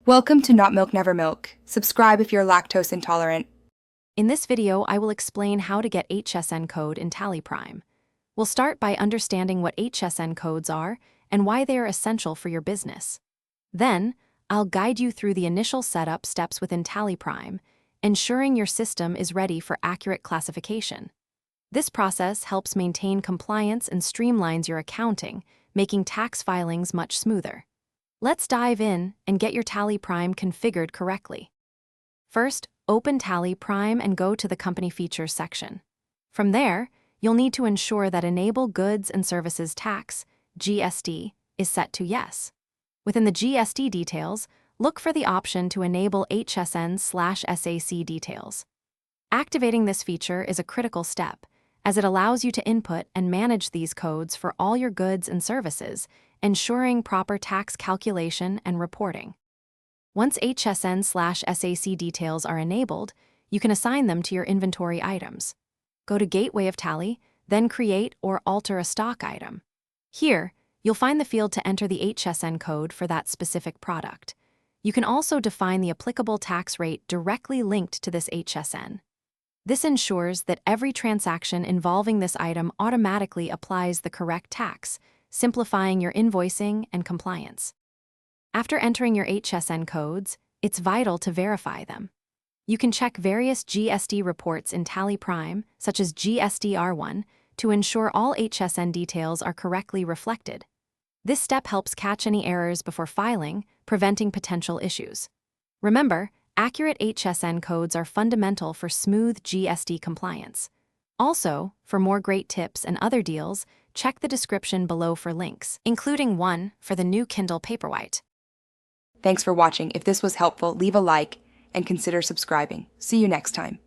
Welcome to Not Milk Never Milk. Subscribe if you're lactose intolerant. In this video, I will explain how to get HSN code in TallyPrime. We'll start by understanding what HSN codes are and why they are essential for your business. Then, I'll guide you through the initial setup steps within TallyPrime, ensuring your system is ready for accurate classification. This process helps maintain compliance and streamlines your accounting, making tax filings much smoother. Let's dive in and get your TallyPrime configured correctly. First, open TallyPrime and go to the Company Features section. From there, you'll need to ensure that Enable Goods and Services Tax, GST, is set to Yes. Within the GST details, look for the option to enable HSN/SAC details. Activating this feature is a critical step, as it allows you to input and manage these codes for all your goods and services, ensuring proper tax calculation and reporting. Once HSN/SAC details are enabled, you can assign them to your inventory items. Go to Gateway of Tally, then create or alter a stock item. Here, you'll find the field to enter the HSN code for that specific product. You can also define the applicable tax rate directly linked to this HSN. This ensures that every transaction involving this item automatically applies the correct tax, simplifying your invoicing and compliance. After entering your HSN codes, it's vital to verify them. You can check various GST reports in TallyPrime, such as GST-R1, to ensure all HSN details are correctly reflected. This step helps catch any errors before filing, preventing potential issues. Remember, accurate HSN codes are fundamental for smooth GST compliance. Also, for more great tips and other deals, check the description below for links, including one for the new Kindle Paperwhite. Thanks for watching. If this was helpful, leave a like and consider subscribing. See you next time.